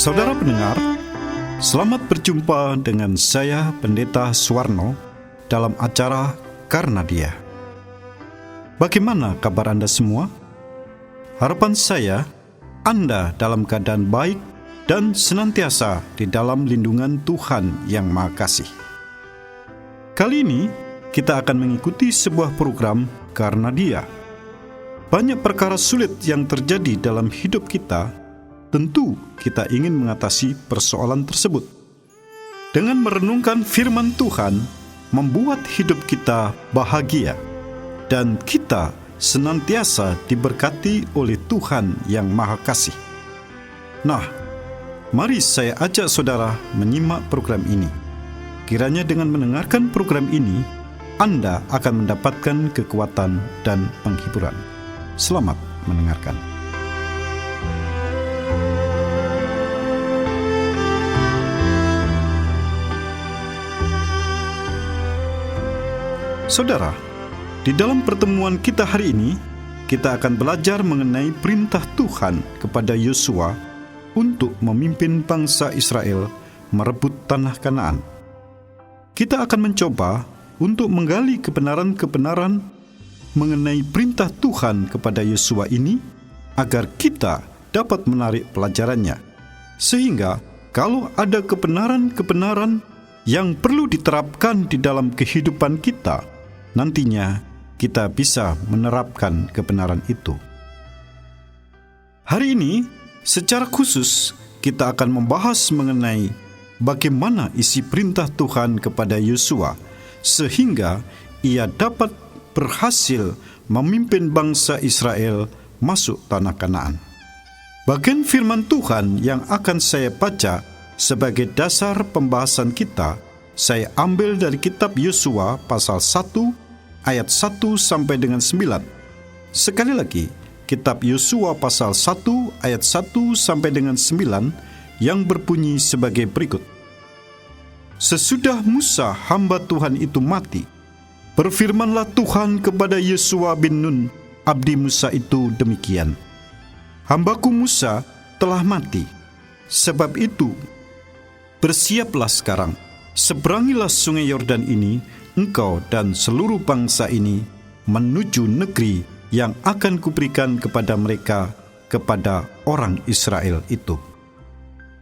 Saudara pendengar, selamat berjumpa dengan saya Pendeta Suwarno dalam acara Karena Dia. Bagaimana kabar Anda semua? Harapan saya, Anda dalam keadaan baik dan senantiasa di dalam lindungan Tuhan yang Maha Kasih. Kali ini kita akan mengikuti sebuah program Karena Dia. Banyak perkara sulit yang terjadi dalam hidup kita. Tentu kita ingin mengatasi persoalan tersebut. Dengan merenungkan firman Tuhan, membuat hidup kita bahagia, dan kita senantiasa diberkati oleh Tuhan yang Maha Kasih. Nah, mari saya ajak saudara menyimak program ini. Kiranya dengan mendengarkan program ini, Anda akan mendapatkan kekuatan dan penghiburan. Selamat mendengarkan. Saudara, di dalam pertemuan kita hari ini, kita akan belajar mengenai perintah Tuhan kepada Yosua untuk memimpin bangsa Israel merebut tanah Kanaan. Kita akan mencoba untuk menggali kebenaran-kebenaran mengenai perintah Tuhan kepada Yosua ini agar kita dapat menarik pelajarannya. Sehingga kalau ada kebenaran-kebenaran yang perlu diterapkan di dalam kehidupan kita, nantinya kita bisa menerapkan kebenaran itu. Hari ini, secara khusus kita akan membahas mengenai bagaimana isi perintah Tuhan kepada Yosua sehingga ia dapat berhasil memimpin bangsa Israel masuk tanah Kanaan. Bagian firman Tuhan yang akan saya baca sebagai dasar pembahasan kita, saya ambil dari kitab Yosua pasal 1 ayat 1 sampai dengan 9. Sekali lagi, kitab Yosua pasal 1 ayat 1 sampai dengan 9 yang berbunyi sebagai berikut. Sesudah Musa hamba Tuhan itu mati, berfirmanlah Tuhan kepada Yosua bin Nun, abdi Musa itu demikian. Hambaku Musa telah mati, sebab itu bersiaplah sekarang, seberangilah sungai Yordan ini, engkau dan seluruh bangsa ini, menuju negeri yang akan kuberikan kepada mereka, kepada orang Israel itu.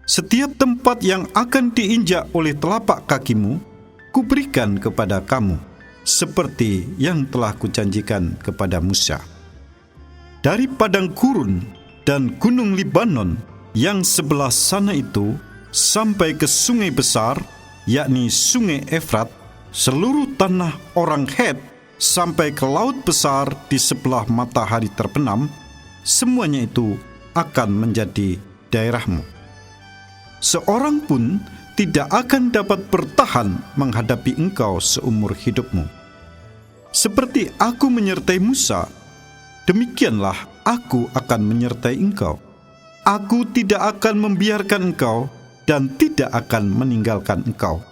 Setiap tempat yang akan diinjak oleh telapak kakimu, kuberikan kepada kamu, seperti yang telah kujanjikan kepada Musa. Dari padang gurun dan gunung Libanon yang sebelah sana itu, sampai ke sungai besar, yakni sungai Efrat, seluruh tanah orang Het, sampai ke laut besar di sebelah matahari terbenam, semuanya itu akan menjadi daerahmu. Seorang pun tidak akan dapat bertahan menghadapi engkau seumur hidupmu. Seperti aku menyertai Musa, demikianlah aku akan menyertai engkau. Aku tidak akan membiarkan engkau dan tidak akan meninggalkan engkau.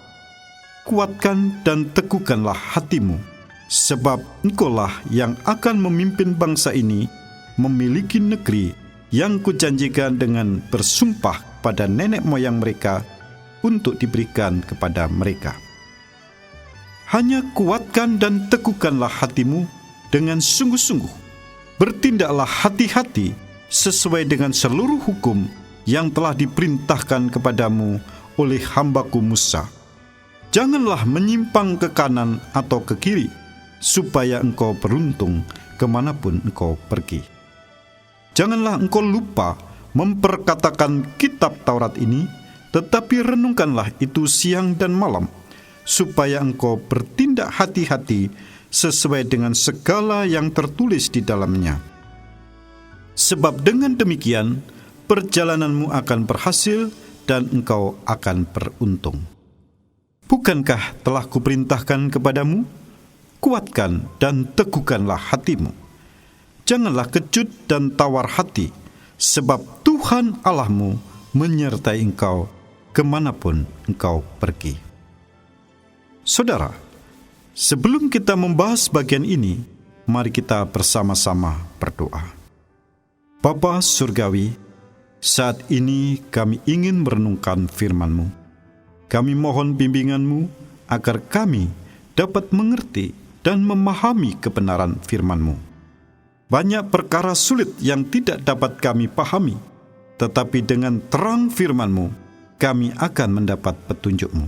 Kuatkan dan teguhkanlah hatimu, sebab engkaulah yang akan memimpin bangsa ini memiliki negeri yang kujanjikan dengan bersumpah pada nenek moyang mereka untuk diberikan kepada mereka. Hanya kuatkan dan teguhkanlah hatimu dengan sungguh-sungguh. Bertindaklah hati-hati sesuai dengan seluruh hukum yang telah diperintahkan kepadamu oleh hambaku Musa. Janganlah menyimpang ke kanan atau ke kiri, supaya engkau beruntung kemanapun engkau pergi. Janganlah engkau lupa memperkatakan kitab Taurat ini, tetapi renungkanlah itu siang dan malam, supaya engkau bertindak hati-hati sesuai dengan segala yang tertulis di dalamnya. Sebab dengan demikian, perjalananmu akan berhasil dan engkau akan beruntung. Bukankah telah kuperintahkan kepadamu? Kuatkan dan teguhkanlah hatimu. Janganlah kecut dan tawar hati, sebab Tuhan Allahmu menyertai engkau kemanapun engkau pergi. Saudara, sebelum kita membahas bagian ini, mari kita bersama-sama berdoa. Bapa Surgawi, saat ini kami ingin merenungkan firman-Mu. Kami mohon bimbingan-Mu agar kami dapat mengerti dan memahami kebenaran firman-Mu. Banyak perkara sulit yang tidak dapat kami pahami, tetapi dengan terang firman-Mu, kami akan mendapat petunjuk-Mu.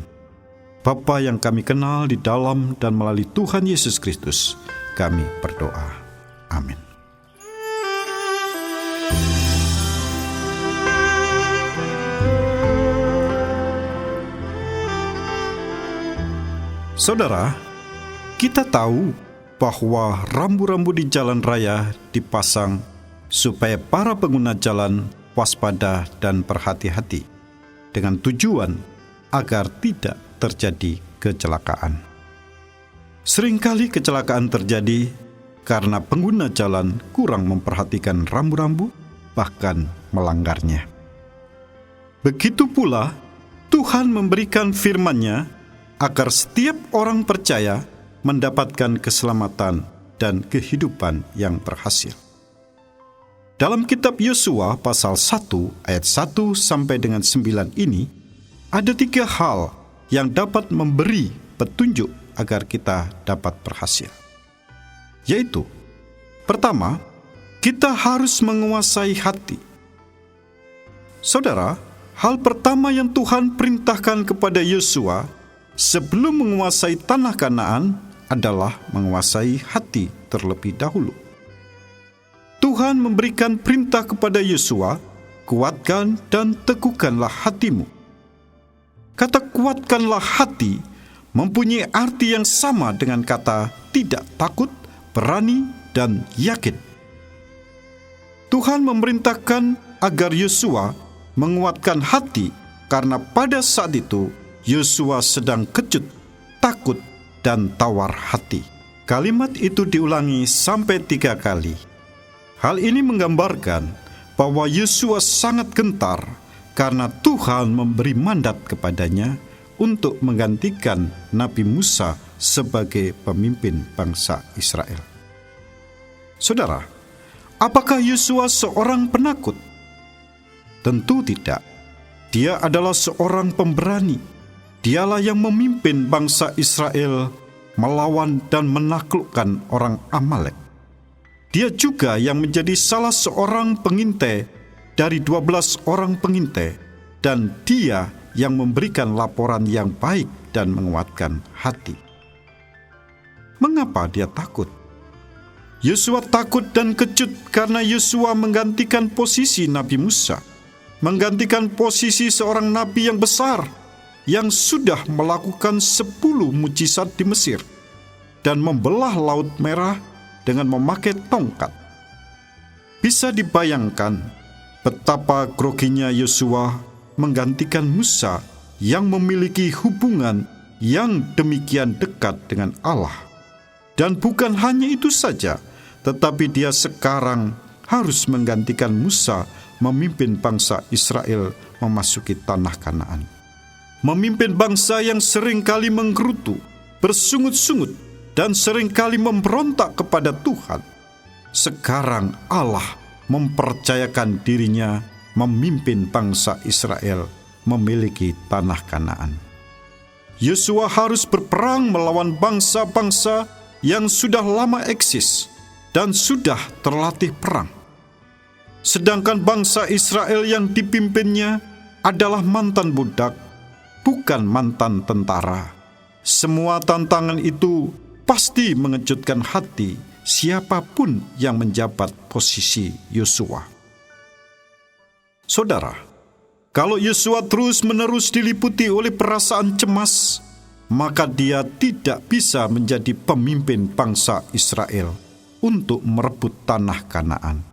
Bapa yang kami kenal di dalam dan melalui Tuhan Yesus Kristus, kami berdoa. Amin. Saudara, kita tahu bahwa rambu-rambu di jalan raya dipasang supaya para pengguna jalan waspada dan berhati-hati dengan tujuan agar tidak terjadi kecelakaan. Seringkali kecelakaan terjadi karena pengguna jalan kurang memperhatikan rambu-rambu, bahkan melanggarnya. Begitu pula Tuhan memberikan firman-Nya agar setiap orang percaya mendapatkan keselamatan dan kehidupan yang berhasil. Dalam kitab Yosua pasal 1 ayat 1 sampai dengan 9 ini, ada 3 hal yang dapat memberi petunjuk agar kita dapat berhasil. Yaitu, pertama, kita harus menguasai hati. Saudara, hal pertama yang Tuhan perintahkan kepada Yosua sebelum menguasai tanah Kanaan adalah menguasai hati terlebih dahulu. Tuhan memberikan perintah kepada Yosua, kuatkan dan teguhkanlah hatimu. Kata kuatkanlah hati mempunyai arti yang sama dengan kata tidak takut, berani, dan yakin. Tuhan memerintahkan agar Yosua menguatkan hati karena pada saat itu Yosua sedang kecut, takut, dan tawar hati. Kalimat itu diulangi sampai 3 kali. Hal ini menggambarkan bahwa Yosua sangat gentar karena Tuhan memberi mandat kepadanya untuk menggantikan Nabi Musa sebagai pemimpin bangsa Israel. Saudara, apakah Yosua seorang penakut? Tentu tidak. Dia adalah seorang pemberani. Dialah yang memimpin bangsa Israel melawan dan menaklukkan orang Amalek. Dia juga yang menjadi salah seorang pengintai dari 12 orang pengintai, dan dia yang memberikan laporan yang baik dan menguatkan hati. Mengapa dia takut? Yosua takut dan kecut karena Yosua menggantikan posisi Nabi Musa, menggantikan posisi seorang nabi yang besar yang sudah melakukan 10 mujizat di Mesir dan membelah Laut Merah dengan memakai tongkat. Bisa dibayangkan betapa groginya Yosua menggantikan Musa yang memiliki hubungan yang demikian dekat dengan Allah. Dan bukan hanya itu saja, tetapi dia sekarang harus menggantikan Musa memimpin bangsa Israel memasuki tanah Kanaan. Memimpin bangsa yang seringkali menggerutu, bersungut-sungut, dan seringkali memberontak kepada Tuhan. Sekarang Allah mempercayakan dirinya memimpin bangsa Israel memiliki tanah Kanaan. Yosua harus berperang melawan bangsa-bangsa yang sudah lama eksis dan sudah terlatih perang. Sedangkan bangsa Israel yang dipimpinnya adalah mantan budak, bukan mantan tentara. Semua tantangan itu pasti mengejutkan hati siapapun yang menjabat posisi Yosua. Saudara, kalau Yosua terus-menerus diliputi oleh perasaan cemas, maka dia tidak bisa menjadi pemimpin bangsa Israel untuk merebut tanah Kanaan.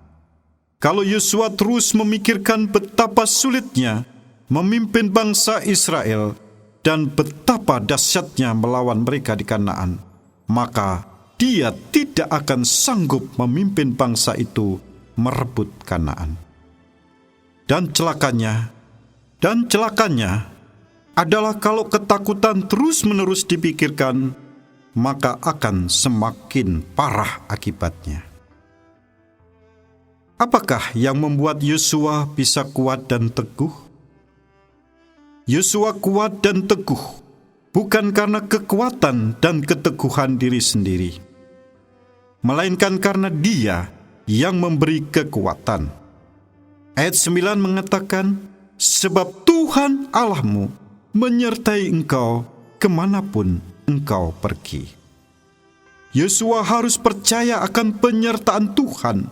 Kalau Yosua terus memikirkan betapa sulitnya memimpin bangsa Israel dan betapa dahsyatnya melawan mereka di Kanaan, maka dia tidak akan sanggup memimpin bangsa itu merebut Kanaan. Dan celakanya adalah kalau ketakutan terus-menerus dipikirkan, maka akan semakin parah akibatnya. Apakah yang membuat Yosua bisa kuat dan teguh? Yosua kuat dan teguh bukan karena kekuatan dan keteguhan diri sendiri, melainkan karena Dia yang memberi kekuatan. Ayat 9 mengatakan, sebab Tuhan Allahmu menyertai engkau kemanapun engkau pergi. Yosua harus percaya akan penyertaan Tuhan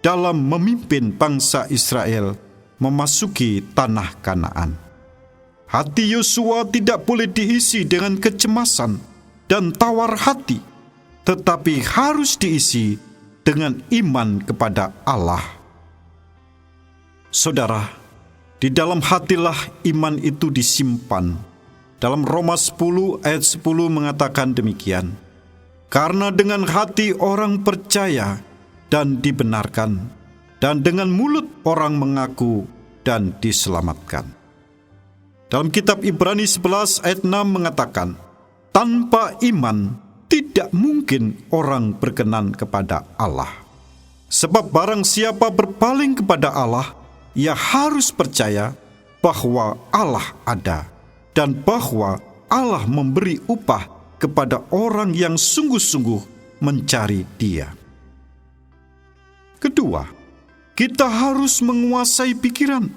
dalam memimpin bangsa Israel memasuki tanah Kanaan. Hati Yosua tidak boleh diisi dengan kecemasan dan tawar hati, tetapi harus diisi dengan iman kepada Allah. Saudara, di dalam hatilah iman itu disimpan. Dalam Roma 10 ayat 10 mengatakan demikian, karena dengan hati orang percaya dan dibenarkan, dan dengan mulut orang mengaku dan diselamatkan. Dalam kitab Ibrani 11 ayat 6 mengatakan, tanpa iman tidak mungkin orang berkenan kepada Allah. Sebab barang siapa berpaling kepada Allah, ia harus percaya bahwa Allah ada, dan bahwa Allah memberi upah kepada orang yang sungguh-sungguh mencari Dia. Kedua, kita harus menguasai pikiran.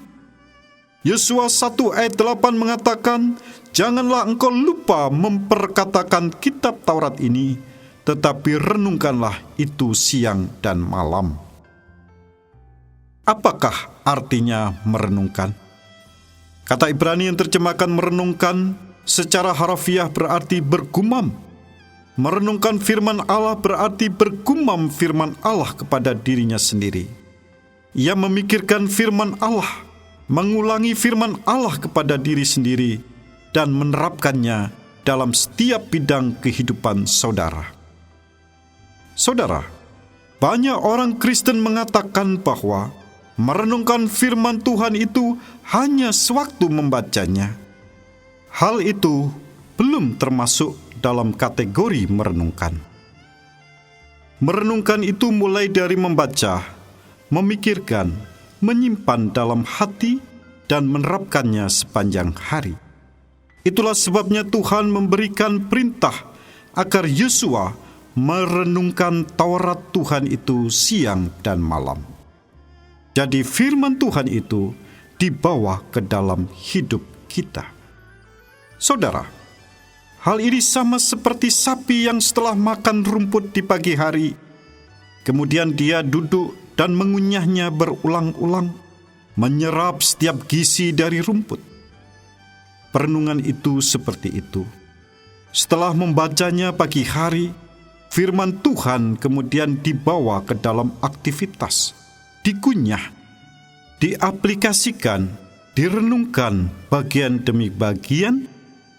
Yosua 1 ayat 8 mengatakan, janganlah engkau lupa memperkatakan kitab Taurat ini, tetapi renungkanlah itu siang dan malam. Apakah artinya merenungkan? Kata Ibrani yang terjemahkan merenungkan secara harafiah berarti bergumam. Merenungkan firman Allah berarti bergumam firman Allah kepada dirinya sendiri. Ia memikirkan firman Allah, mengulangi firman Allah kepada diri sendiri, dan menerapkannya dalam setiap bidang kehidupan saudara. Saudara, banyak orang Kristen mengatakan bahwa merenungkan firman Tuhan itu hanya sewaktu membacanya. Hal itu belum termasuk dalam kategori merenungkan. Merenungkan itu mulai dari membaca, memikirkan, menyimpan dalam hati, dan menerapkannya sepanjang hari. Itulah sebabnya Tuhan memberikan perintah agar Yosua merenungkan Taurat Tuhan itu siang dan malam. Jadi firman Tuhan itu dibawa ke dalam hidup kita. Saudara, hal ini sama seperti sapi yang setelah makan rumput di pagi hari, kemudian dia duduk dan mengunyahnya berulang-ulang, menyerap setiap gizi dari rumput. Perenungan itu seperti itu. Setelah membacanya pagi hari, firman Tuhan kemudian dibawa ke dalam aktivitas, dikunyah, diaplikasikan, direnungkan bagian demi bagian,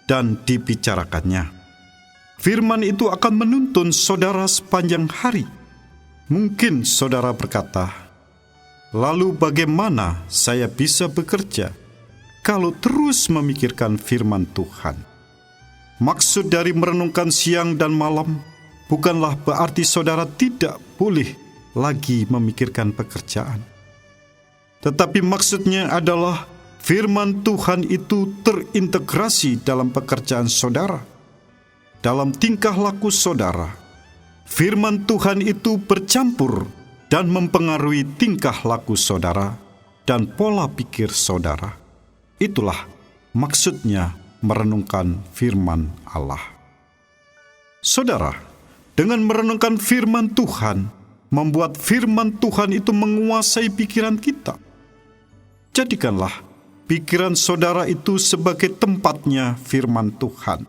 dan dibicarakannya. Firman itu akan menuntun saudara sepanjang hari. Mungkin saudara berkata, lalu bagaimana saya bisa bekerja kalau terus memikirkan firman Tuhan? Maksud dari merenungkan siang dan malam bukanlah berarti saudara tidak boleh lagi memikirkan pekerjaan. Tetapi maksudnya adalah firman Tuhan itu terintegrasi dalam pekerjaan saudara, dalam tingkah laku saudara. Firman Tuhan itu bercampur dan mempengaruhi tingkah laku saudara dan pola pikir saudara. Itulah maksudnya merenungkan firman Allah. Saudara, dengan merenungkan firman Tuhan, membuat firman Tuhan itu menguasai pikiran kita. Jadikanlah pikiran saudara itu sebagai tempatnya firman Tuhan.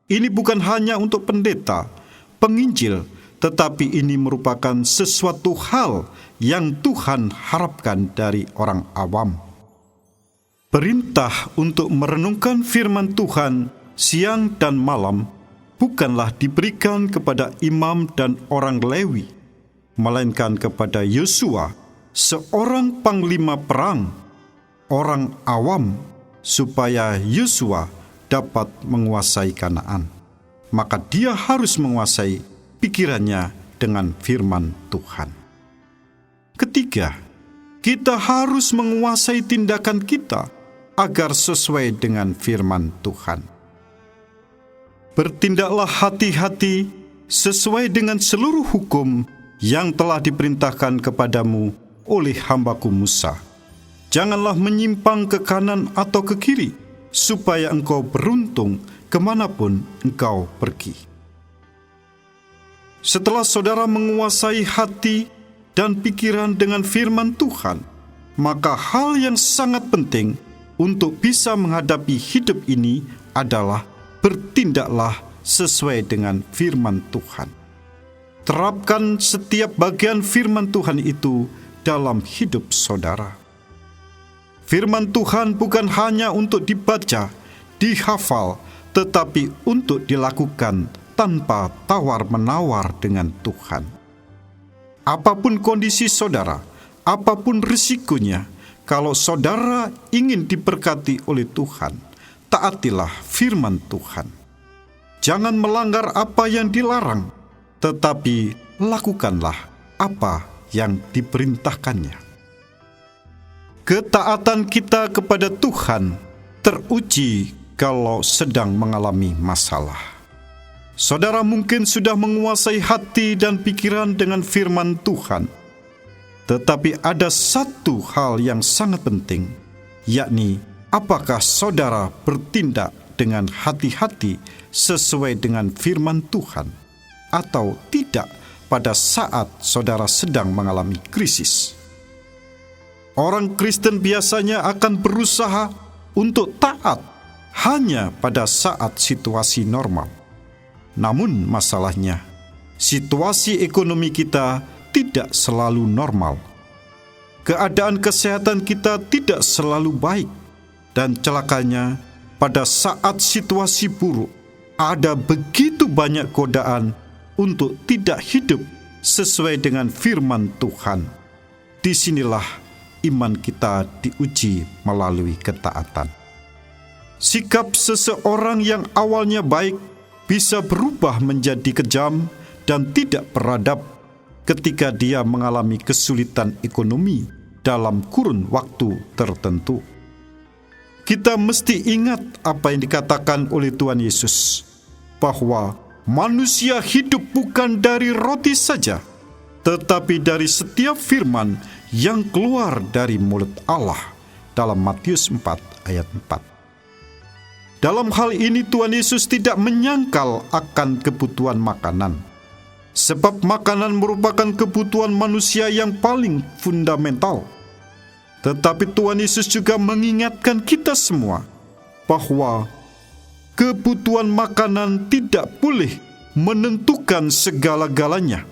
Ini bukan hanya untuk pendeta, penginjil, tetapi ini merupakan sesuatu hal yang Tuhan harapkan dari orang awam. Perintah untuk merenungkan firman Tuhan siang dan malam bukanlah diberikan kepada imam dan orang Lewi, melainkan kepada Yosua, seorang panglima perang, orang awam, supaya Yosua dapat menguasai Kanaan. Maka dia harus menguasai pikirannya dengan firman Tuhan. Ketika ketiga, kita harus menguasai tindakan kita agar sesuai dengan firman Tuhan. Bertindaklah hati-hati sesuai dengan seluruh hukum yang telah diperintahkan kepadamu oleh hambaku Musa. Janganlah menyimpang ke kanan atau ke kiri, supaya engkau beruntung kemanapun engkau pergi. Setelah saudara menguasai hati dan pikiran dengan firman Tuhan, maka hal yang sangat penting untuk bisa menghadapi hidup ini adalah bertindaklah sesuai dengan firman Tuhan. Terapkan setiap bagian firman Tuhan itu dalam hidup saudara. Firman Tuhan bukan hanya untuk dibaca, dihafal, tetapi untuk dilakukan tanpa tawar-menawar dengan Tuhan. Apapun kondisi saudara, apapun risikonya, kalau saudara ingin diberkati oleh Tuhan, taatilah firman Tuhan. Jangan melanggar apa yang dilarang, tetapi lakukanlah apa yang diperintahkannya. Ketaatan kita kepada Tuhan teruji kalau sedang mengalami masalah. Saudara mungkin sudah menguasai hati dan pikiran dengan firman Tuhan, tetapi ada satu hal yang sangat penting, yakni apakah saudara bertindak dengan hati-hati sesuai dengan firman Tuhan atau tidak pada saat saudara sedang mengalami krisis. Orang Kristen biasanya akan berusaha untuk taat hanya pada saat situasi normal. Namun masalahnya, situasi ekonomi kita tidak selalu normal. Keadaan kesehatan kita tidak selalu baik. Dan celakanya, pada saat situasi buruk, ada begitu banyak godaan untuk tidak hidup sesuai dengan firman Tuhan. Disinilah iman kita diuji melalui ketaatan. Sikap seseorang yang awalnya baik bisa berubah menjadi kejam dan tidak beradab ketika dia mengalami kesulitan ekonomi dalam kurun waktu tertentu. Kita mesti ingat apa yang dikatakan oleh Tuhan Yesus, bahwa manusia hidup bukan dari roti saja, tetapi dari setiap firman yang keluar dari mulut Allah, dalam Matius 4 ayat 4. Dalam hal ini Tuhan Yesus tidak menyangkal akan kebutuhan makanan, sebab makanan merupakan kebutuhan manusia yang paling fundamental. Tetapi Tuhan Yesus juga mengingatkan kita semua bahwa kebutuhan makanan tidak boleh menentukan segala-galanya.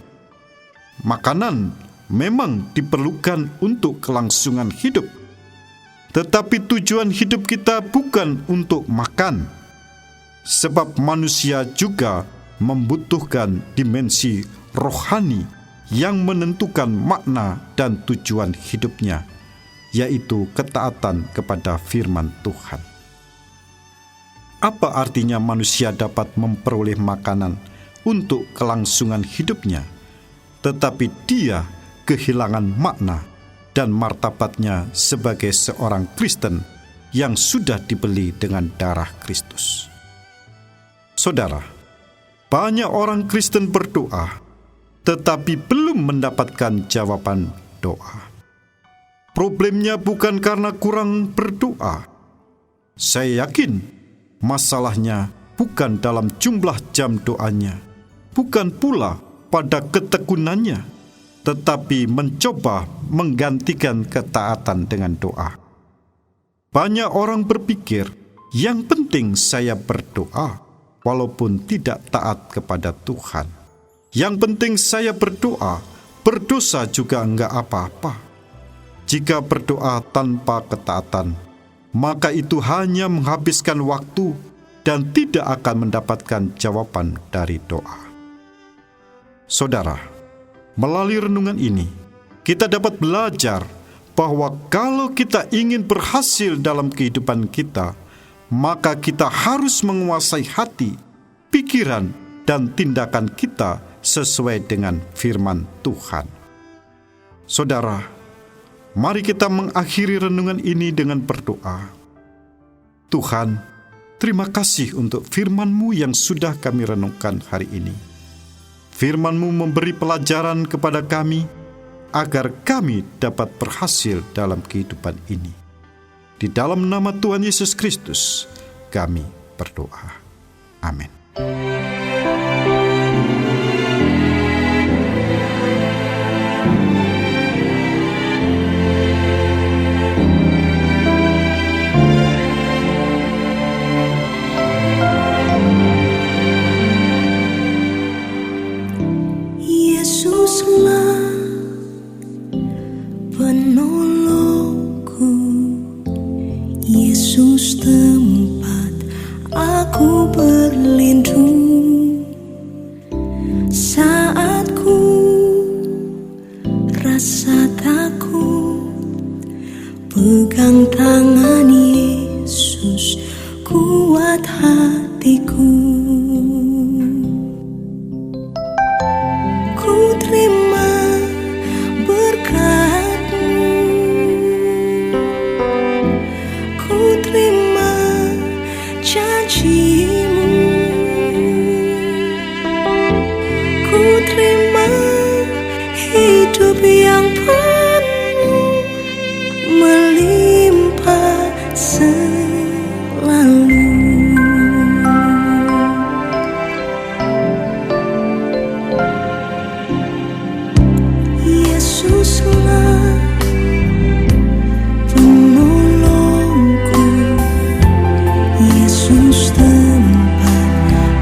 Makanan memang diperlukan untuk kelangsungan hidup, tetapi tujuan hidup kita bukan untuk makan, sebab manusia juga membutuhkan dimensi rohani yang menentukan makna dan tujuan hidupnya, yaitu ketaatan kepada firman Tuhan. Apa artinya manusia dapat memperoleh makanan untuk kelangsungan hidupnya, tetapi dia kehilangan makna dan martabatnya sebagai seorang Kristen yang sudah dibeli dengan darah Kristus? Saudara, banyak orang Kristen berdoa, tetapi belum mendapatkan jawaban doa. Problemnya bukan karena kurang berdoa. Saya yakin masalahnya bukan dalam jumlah jam doanya, bukan pula pada ketekunannya, tetapi mencoba menggantikan ketaatan dengan doa. Banyak orang berpikir, yang penting saya berdoa, walaupun tidak taat kepada Tuhan. Yang penting saya berdoa, berdosa juga enggak apa-apa. Jika berdoa tanpa ketaatan, maka itu hanya menghabiskan waktu dan tidak akan mendapatkan jawaban dari doa. Saudara, melalui renungan ini, kita dapat belajar bahwa kalau kita ingin berhasil dalam kehidupan kita, maka kita harus menguasai hati, pikiran, dan tindakan kita sesuai dengan firman Tuhan. Saudara, Mari kita mengakhiri renungan ini dengan berdoa. Tuhan, terima kasih untuk firman-Mu yang sudah kami renungkan hari ini. Firman-Mu memberi pelajaran kepada kami, agar kami dapat berhasil dalam kehidupan ini. Di dalam nama Tuhan Yesus Kristus, kami berdoa. Amin. Yesuslah penolongku, Yesus tempat aku berlindung. Saat ku rasa takut, pegang tangan Yesus, kuat hatiku. Ku terima berkat-Mu, ku terima janji-Mu, ku terima hidup yang penuh melimpah selalu. Yesuslah penolongku, Yesus tempat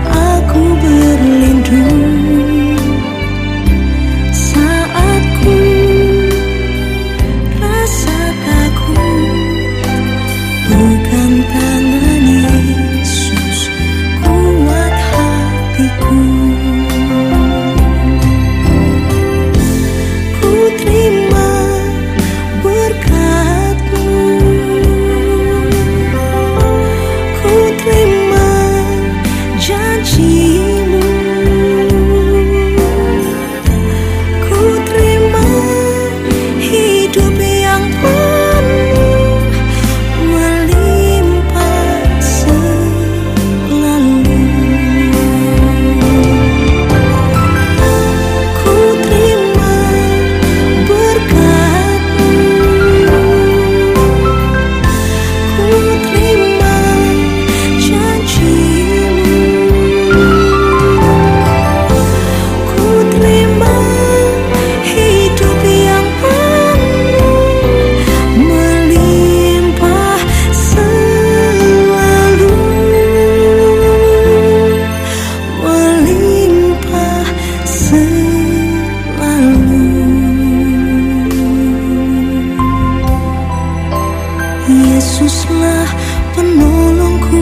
aku berlindung. Saat ku rasa takut, pegang tangan Yesus, kuat hatiku. Ku terima berkat-Mu, ku terima janji-Mu, ku terima hidup yang penuh melimpah selalu. Ku terima berkat-Mu, ku terima janji-Mu, ku terima hidup yang penuh melimpah selalu, melimpah selalu. Yesuslah penolongku,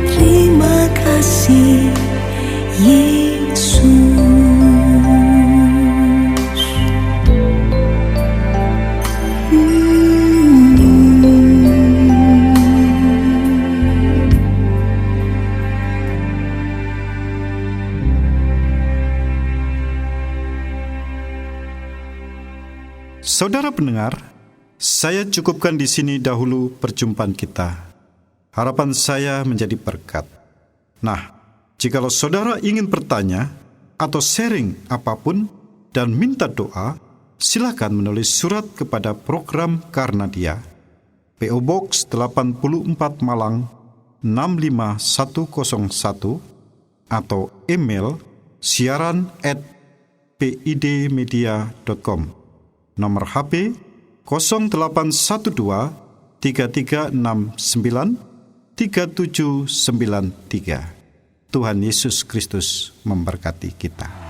terima kasih Yesus. Saudara pendengar, saya cukupkan di sini dahulu perjumpaan kita. Harapan saya menjadi berkat. Nah, jikalau saudara ingin bertanya atau sharing apapun dan minta doa, silakan menulis surat kepada program Karna Dia, PO Box 84 Malang 65101, atau email siaran@pidmedia.com. Nomor HP 0812 3369 3793. Tuhan Yesus Kristus memberkati kita.